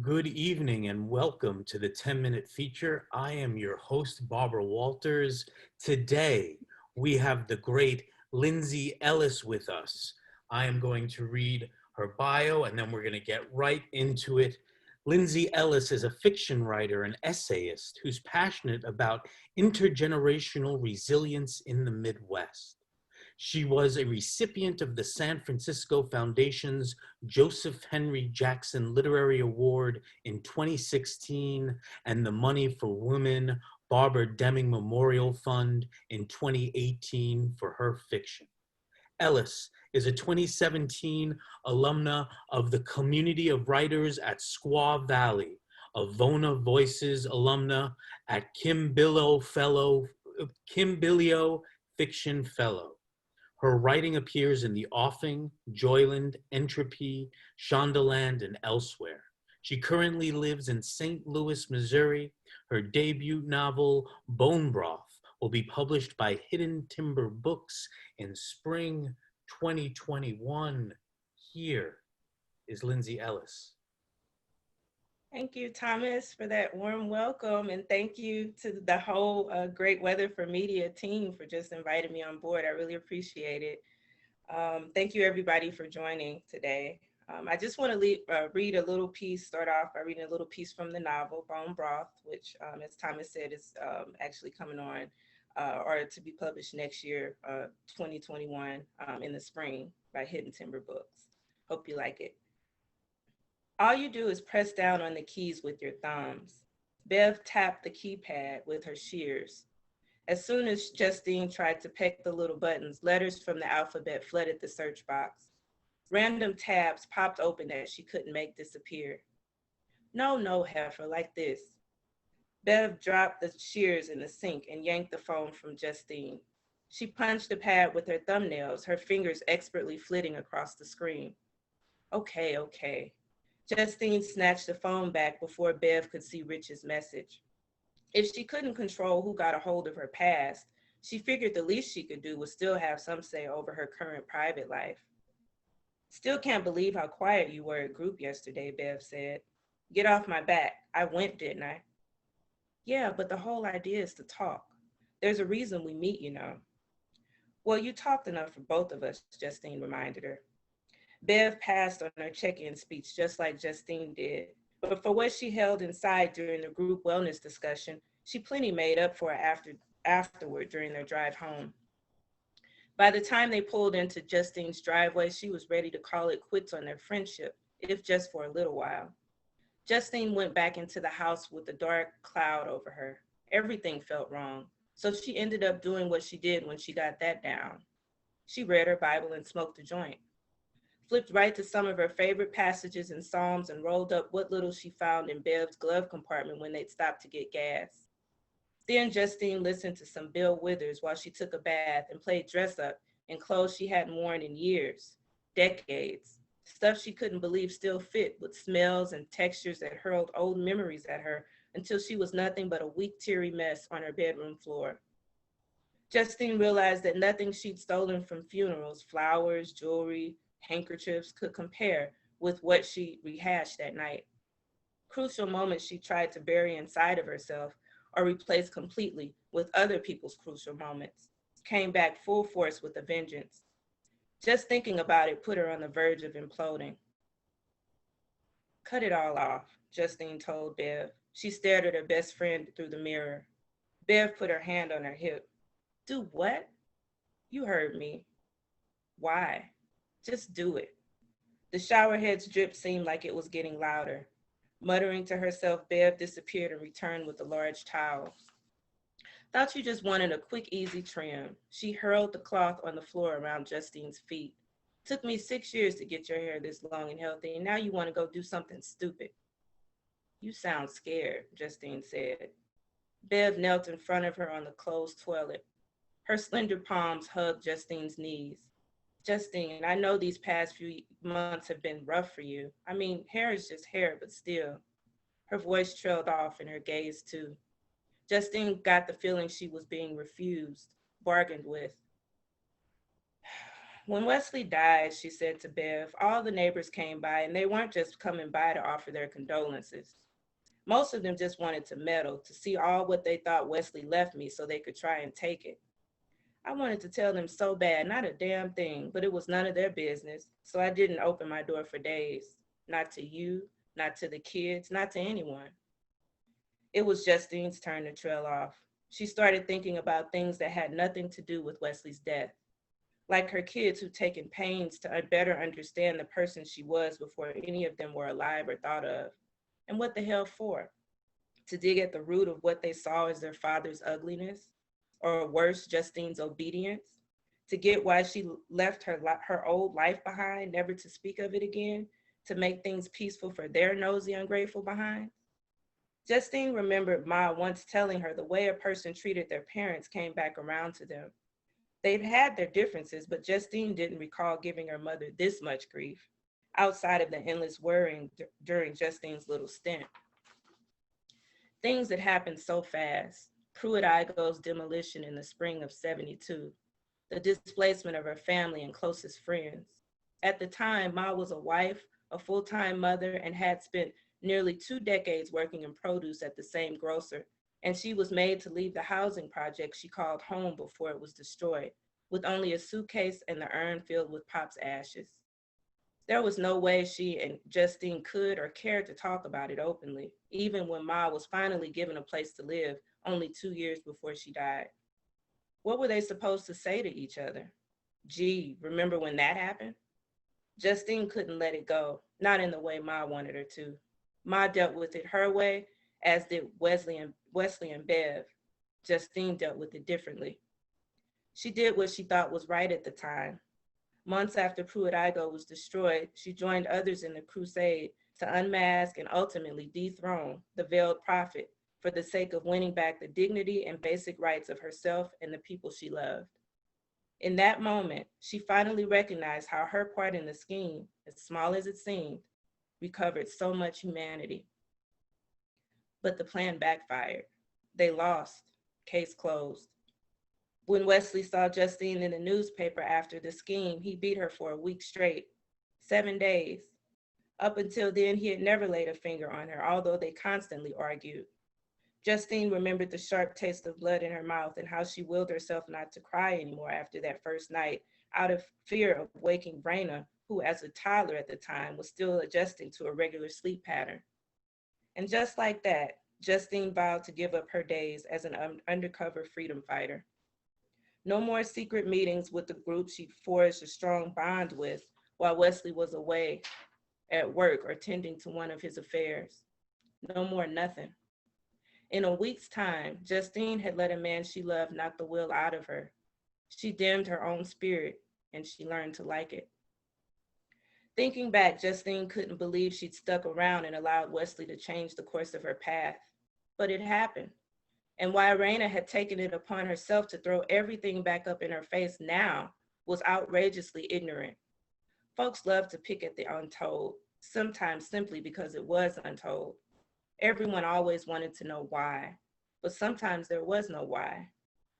Good evening and welcome to the 10-minute feature. I am your host, Barbara Walters. Today, we have the great Lyndsey Ellis with us. I am going to read her bio and then we're going to get right into it. Lyndsey Ellis is a fiction writer and essayist who's passionate about intergenerational resilience in the Midwest. She was a recipient of the San Francisco Foundation's Joseph Henry Jackson Literary Award in 2016 and the Money for Women Barbara Deming Memorial Fund in 2018 for her fiction. Ellis is a 2017 alumna of the Community of Writers at Squaw Valley, a Vona Voices alumna at Kimbilio Fiction Fellow. Her writing appears in The Offing, Joyland, Entropy, Shondaland, and elsewhere. She currently lives in St. Louis, Missouri. Her debut novel, Bone Broth, will be published by Hidden Timber Books in spring 2021. Here is Lyndsey Ellis. Thank you, Thomas, for that warm welcome. And thank you to the whole Great Weather for Media team for just inviting me on board. I really appreciate it. Thank you, everybody, for joining today. I just want to read a little piece, start off by reading a little piece from the novel, Bone Broth, which, as Thomas said, is actually coming on or to be published next year, 2021, in the spring by Hidden Timber Books. Hope you like it. All you do is press down on the keys with your thumbs. Bev tapped the keypad with her shears. As soon as Justine tried to peck the little buttons, letters from the alphabet flooded the search box. Random tabs popped open that she couldn't make disappear. No, heifer, like this. Bev dropped the shears in the sink and yanked the phone from Justine. She punched the pad with her thumbnails, her fingers expertly flitting across the screen. Okay. Justine snatched the phone back before Bev could see Rich's message. If she couldn't control who got a hold of her past, she figured the least she could do was still have some say over her current private life. Still can't believe how quiet you were at group yesterday, Bev said. Get off my back. I went, didn't I? Yeah, but the whole idea is to talk. There's a reason we meet, you know. Well, you talked enough for both of us, Justine reminded her. Bev passed on her check-in speech just like Justine did, but for what she held inside during the group wellness discussion, she plenty made up for it afterward during their drive home. By the time they pulled into Justine's driveway, she was ready to call it quits on their friendship, if just for a little while. Justine went back into the house with a dark cloud over her. Everything felt wrong, so she ended up doing what she did when she got that down. She read her Bible and smoked a joint, flipped right to some of her favorite passages in Psalms, and rolled up what little she found in Bev's glove compartment when they'd stopped to get gas. Then Justine listened to some Bill Withers while she took a bath and played dress up in clothes she hadn't worn in years, decades. Stuff she couldn't believe still fit, with smells and textures that hurled old memories at her until she was nothing but a weak, teary mess on her bedroom floor. Justine realized that nothing she'd stolen from funerals, flowers, jewelry, handkerchiefs, could compare with what she rehashed that night. Crucial moments she tried to bury inside of herself or replace completely with other people's crucial moments came back full force with a vengeance. Just thinking about it put her on the verge of imploding. Cut it all off, Justine told Bev. She stared at her best friend through the mirror. Bev put her hand on her hip. Do what? You heard me. Why? Just do it. The showerhead's drip seemed like it was getting louder. Muttering to herself, Bev disappeared and returned with a large towel. Thought you just wanted a quick, easy trim. She hurled the cloth on the floor around Justine's feet. Took me 6 years to get your hair this long and healthy, and now you want to go do something stupid. You sound scared, Justine said. Bev knelt in front of her on the closed toilet. Her slender palms hugged Justine's knees. Justine, I know these past few months have been rough for you. I mean, hair is just hair, but still. Her voice trailed off and her gaze too. Justine got the feeling she was being refused, bargained with. When Wesley died, she said to Bev, all the neighbors came by and they weren't just coming by to offer their condolences. Most of them just wanted to meddle, to see all what they thought Wesley left me so they could try and take it. I wanted to tell them so bad, not a damn thing, but it was none of their business, so I didn't open my door for days. Not to you, not to the kids, not to anyone. It was Justine's turn to trail off. She started thinking about things that had nothing to do with Wesley's death, like her kids who'd taken pains to better understand the person she was before any of them were alive or thought of. And what the hell for? To dig at the root of what they saw as their father's ugliness, or worse, Justine's obedience, to get why she left her old life behind, never to speak of it again, to make things peaceful for their nosy, ungrateful behind. Justine remembered Ma once telling her the way a person treated their parents came back around to them. They'd had their differences, but Justine didn't recall giving her mother this much grief, outside of the endless worrying during Justine's little stint. Things that happened so fast. Pruitt-Igoe's demolition in the spring of '72, the displacement of her family and closest friends. At the time, Ma was a wife, a full-time mother, and had spent nearly 2 decades working in produce at the same grocer, and she was made to leave the housing project she called home before it was destroyed, with only a suitcase and the urn filled with Pop's ashes. There was no way she and Justine could or cared to talk about it openly, even when Ma was finally given a place to live only 2 years before she died. What were they supposed to say to each other? Gee, remember when that happened? Justine couldn't let it go, not in the way Ma wanted her to. Ma dealt with it her way, as did Wesley and Bev. Justine dealt with it differently. She did what she thought was right at the time. Months after Pruitt-Igoe was destroyed, she joined others in the crusade to unmask and ultimately dethrone the veiled prophet for the sake of winning back the dignity and basic rights of herself and the people she loved. In that moment, she finally recognized how her part in the scheme, as small as it seemed, recovered so much humanity. But the plan backfired. They lost. Case closed. When Wesley saw Justine in the newspaper after the scheme, he beat her for a week straight, 7 days. Up until then, he had never laid a finger on her, although they constantly argued. Justine remembered the sharp taste of blood in her mouth and how she willed herself not to cry anymore after that first night, out of fear of waking Raina, who as a toddler at the time was still adjusting to a regular sleep pattern. And just like that, Justine vowed to give up her days as an undercover freedom fighter. No more secret meetings with the group she'd forged a strong bond with while Wesley was away at work or tending to one of his affairs. No more nothing. In a week's time, Justine had let a man she loved knock the will out of her. She dimmed her own spirit, and she learned to like it. Thinking back, Justine couldn't believe she'd stuck around and allowed Wesley to change the course of her path. But it happened. And why Raina had taken it upon herself to throw everything back up in her face now was outrageously ignorant. Folks love to pick at the untold, sometimes simply because it was untold. Everyone always wanted to know why, but sometimes there was no why.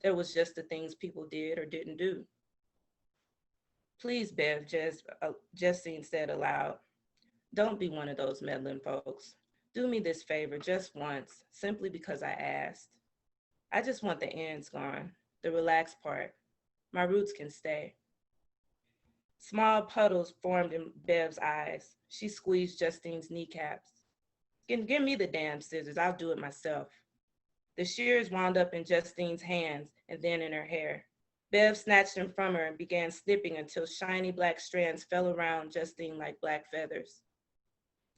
There was just the things people did or didn't do. Please, Bev, Justine said aloud, don't be one of those meddling folks. Do me this favor just once, simply because I asked. I just want the ends gone, the relaxed part. My roots can stay. Small puddles formed in Bev's eyes. She squeezed Justine's kneecaps. Give me the damn scissors, I'll do it myself. The shears wound up in Justine's hands and then in her hair. Bev snatched them from her and began snipping until shiny black strands fell around Justine like black feathers.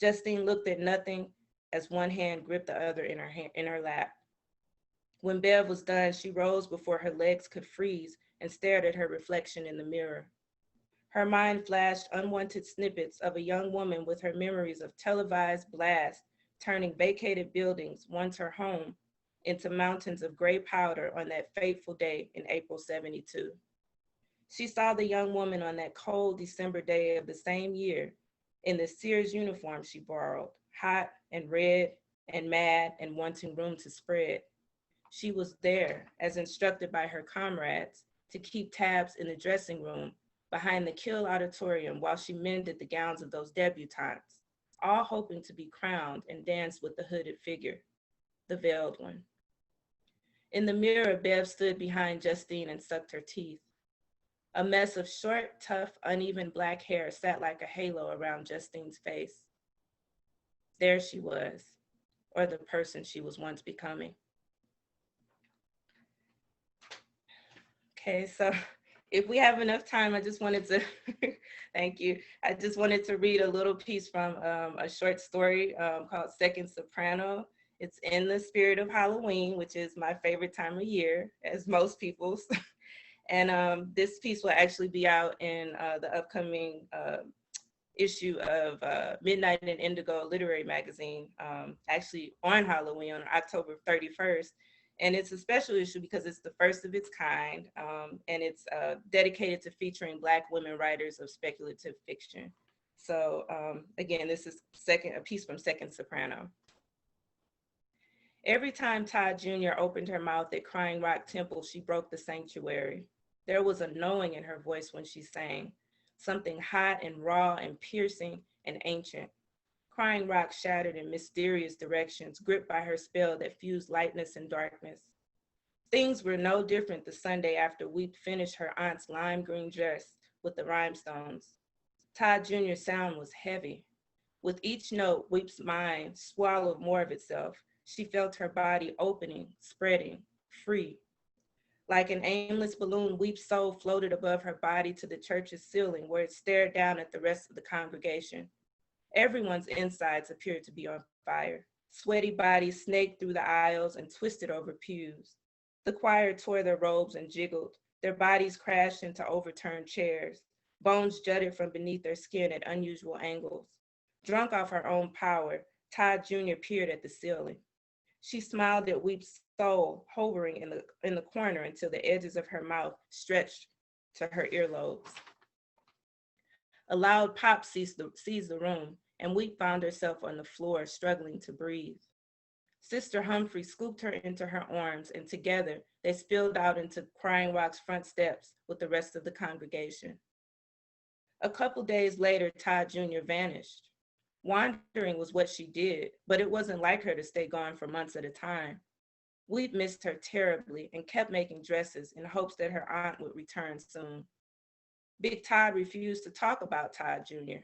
Justine looked at nothing as one hand gripped the other in her lap. When Bev was done, she rose before her legs could freeze and stared at her reflection in the mirror. Her mind flashed unwanted snippets of a young woman with her memories of televised blasts turning vacated buildings, once her home, into mountains of gray powder on that fateful day in April '72. She saw the young woman on that cold December day of the same year in the Sears uniform she borrowed, hot and red and mad and wanting room to spread. She was there, as instructed by her comrades, to keep tabs in the dressing room behind the Kill Auditorium while she mended the gowns of those debutantes, all hoping to be crowned and dance with the hooded figure, the veiled one. In the mirror, Bev stood behind Justine and sucked her teeth. A mess of short, tough, uneven black hair sat like a halo around Justine's face. There she was, or the person she was once becoming. Okay, so if we have enough time, I just wanted to, thank you. I just wanted to read a little piece from a short story called Second Soprano. It's in the spirit of Halloween, which is my favorite time of year, as most people's. And this piece will actually be out in the upcoming issue of Midnight and Indigo Literary Magazine, actually on Halloween on October 31st. And it's a special issue because it's the first of its kind, and it's dedicated to featuring Black women writers of speculative fiction. So again, this is a piece from Second Soprano. Every time Todd Jr. opened her mouth at Crying Rock Temple, she broke the sanctuary. There was a knowing in her voice when she sang, something hot and raw and piercing and ancient. Crying Rock shattered in mysterious directions, gripped by her spell that fused lightness and darkness. Things were no different the Sunday after Weep finished her aunt's lime green dress with the rhinestones. Todd Jr.'s sound was heavy. With each note, Weep's mind swallowed more of itself. She felt her body opening, spreading, free. Like an aimless balloon, Weep's soul floated above her body to the church's ceiling, where it stared down at the rest of the congregation. Everyone's insides appeared to be on fire. Sweaty bodies snaked through the aisles and twisted over pews. The choir tore their robes and jiggled. Their bodies crashed into overturned chairs. Bones jutted from beneath their skin at unusual angles. Drunk off her own power, Todd Jr. peered at the ceiling. She smiled at Weep's soul, hovering in the corner until the edges of her mouth stretched to her earlobes. A loud pop seized the room, and Weep found herself on the floor, struggling to breathe. Sister Humphrey scooped her into her arms, and together they spilled out into Crying Rock's front steps with the rest of the congregation. A couple days later, Todd Jr. vanished. Wandering was what she did, but it wasn't like her to stay gone for months at a time. We'd missed her terribly and kept making dresses in hopes that her aunt would return soon. Big Todd refused to talk about Todd Jr.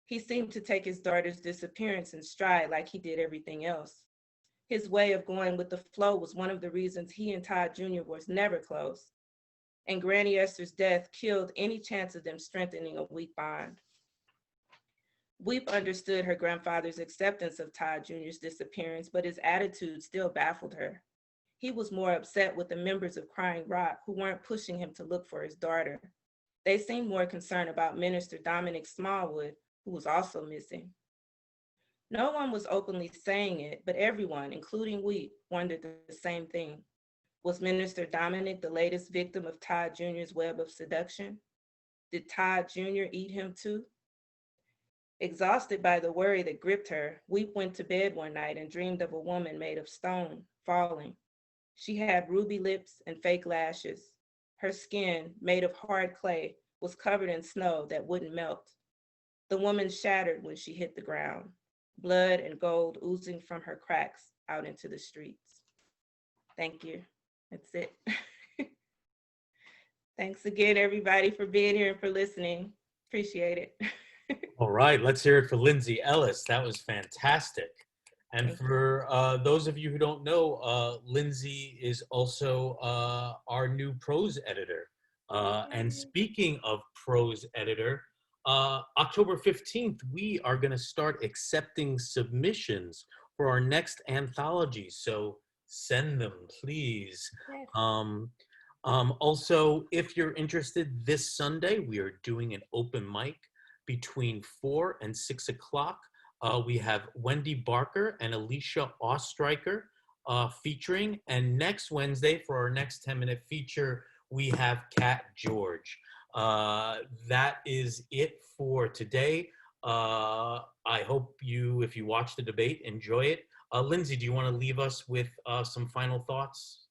He seemed to take his daughter's disappearance in stride like he did everything else. His way of going with the flow was one of the reasons he and Todd Jr. was never close. And Granny Esther's death killed any chance of them strengthening a weak bond. Weep understood her grandfather's acceptance of Todd Jr.'s disappearance, but his attitude still baffled her. He was more upset with the members of Crying Rock who weren't pushing him to look for his daughter. They seemed more concerned about Minister Dominic Smallwood, who was also missing. No one was openly saying it, but everyone, including Weep, wondered the same thing. Was Minister Dominic the latest victim of Todd Jr.'s web of seduction? Did Todd Jr. eat him too? Exhausted by the worry that gripped her, Weep went to bed one night and dreamed of a woman made of stone, falling. She had ruby lips and fake lashes. Her skin, made of hard clay, was covered in snow that wouldn't melt. The woman shattered when she hit the ground, blood and gold oozing from her cracks out into the streets. Thank you. That's it. Thanks again, everybody, for being here and for listening. Appreciate it. All right, let's hear it for Lyndsey Ellis. That was fantastic. And for those of you who don't know, Lyndsey is also our new prose editor. And speaking of prose editor, October 15th, we are going to start accepting submissions for our next anthology. So send them, please. Yes. Also, if you're interested, this Sunday, we are doing an open mic between 4 and 6 o'clock. We have Wendy Barker and Alicia Ostreicher featuring. And next Wednesday, for our next 10-minute feature, we have Kat George. That is it for today. I hope you, if you watch the debate, enjoy it. Lyndsey, do you want to leave us with some final thoughts?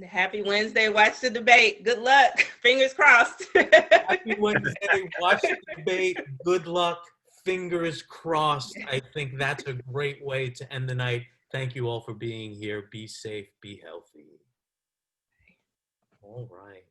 Happy Wednesday. Watch the debate. Good luck. Fingers crossed. Happy Wednesday. Watch the debate. Good luck. Fingers crossed. I think that's a great way to end the night. Thank you all for being here. Be safe. Be healthy. All right.